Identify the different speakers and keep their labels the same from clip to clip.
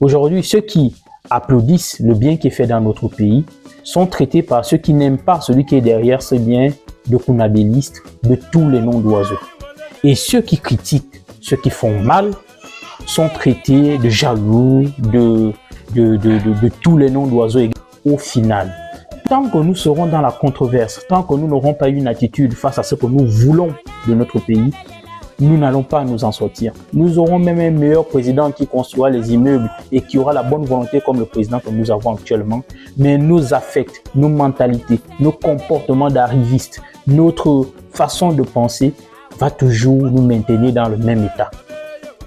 Speaker 1: Aujourd'hui, ceux qui applaudissent le bien qui est fait dans notre pays sont traités par ceux qui n'aiment pas celui qui est derrière ce bien de kunabélistes, de tous les noms d'oiseaux. Et ceux qui critiquent, ceux qui font mal, sont traités de jaloux, de tous les noms d'oiseaux au final. Tant que nous serons dans la controverse, tant que nous n'aurons pas une attitude face à ce que nous voulons de notre pays, nous n'allons pas nous en sortir. Nous aurons même un meilleur président qui construira les immeubles et qui aura la bonne volonté comme le président que nous avons actuellement. Mais nos affects, nos mentalités, nos comportements d'arrivistes, notre façon de penser va toujours nous maintenir dans le même état.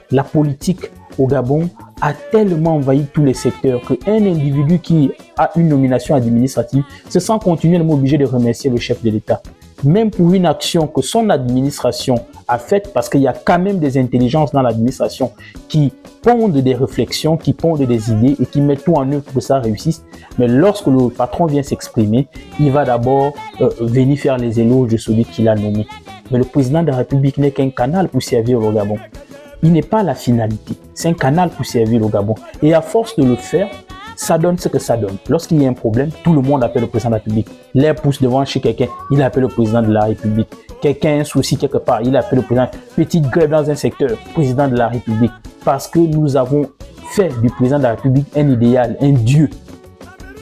Speaker 1: La politique au Gabon a tellement envahi tous les secteurs qu'un individu qui a une nomination administrative se sent continuellement obligé de remercier le chef de l'État. Même pour une action que son administration a faite, parce qu'il y a quand même des intelligences dans l'administration qui pondent des réflexions, qui pondent des idées et qui mettent tout en œuvre pour que ça réussisse. Mais lorsque le patron vient s'exprimer, il va d'abord venir faire les éloges de celui qui l'a nommé. Mais le président de la République n'est qu'un canal pour servir le Gabon. Il n'est pas la finalité, c'est un canal pour servir le Gabon. Et à force de le faire, ça donne ce que ça donne. Lorsqu'il y a un problème, tout le monde appelle le président de la République. L'air pousse devant chez quelqu'un, il appelle le président de la République. Quelqu'un a un souci quelque part, il appelle le président. Petite grève dans un secteur, président de la République. Parce que nous avons fait du président de la République un idéal, un dieu.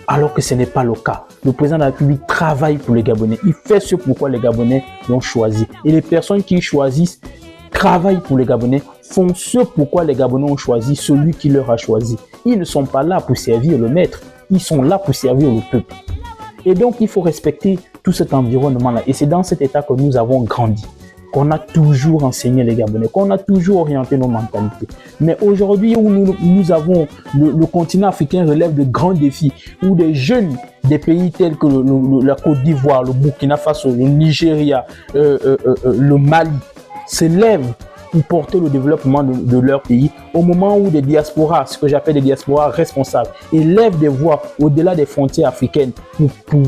Speaker 1: Alors que ce n'est pas le cas. Le président de la République travaille pour les Gabonais. Il fait ce pourquoi les Gabonais l'ont choisi. Et les personnes qui choisissent travaillent pour les Gabonais, font ce pourquoi les Gabonais ont choisi celui qui leur a choisi. Ils ne sont pas là pour servir le maître, ils sont là pour servir le peuple. Et donc, il faut respecter tout cet environnement-là. Et c'est dans cet état que nous avons grandi, qu'on a toujours enseigné les Gabonais, qu'on a toujours orienté nos mentalités. Mais aujourd'hui, où nous avons le continent africain relève de grands défis, où des jeunes des pays tels que la Côte d'Ivoire, le Burkina Faso, le Nigeria, le Mali, se lèvent pour porter le développement de leur pays, au moment où des diasporas, ce que j'appelle des diasporas responsables, élèvent des voix au-delà des frontières africaines pour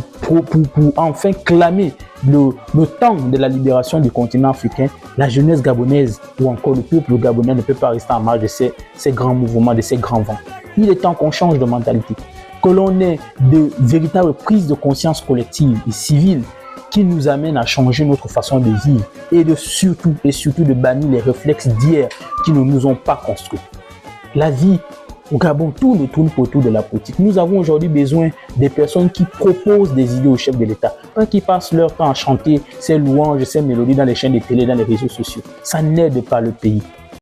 Speaker 1: enfin clamer le temps de la libération du continent africain. La jeunesse gabonaise ou encore le peuple gabonais ne peut pas rester en marge de ces grands mouvements, de ces grands vents. Il est temps qu'on change de mentalité, que l'on ait de véritables prises de conscience collectives et civiles qui nous amène à changer notre façon de vivre et surtout de bannir les réflexes d'hier qui ne nous ont pas construits. La vie au Gabon, tout ne tourne autour de la politique. Nous avons aujourd'hui besoin des personnes qui proposent des idées au chef de l'État, pas qui passent leur temps à chanter ces louanges, ces mélodies dans les chaînes de télé, dans les réseaux sociaux. Ça n'aide pas le pays.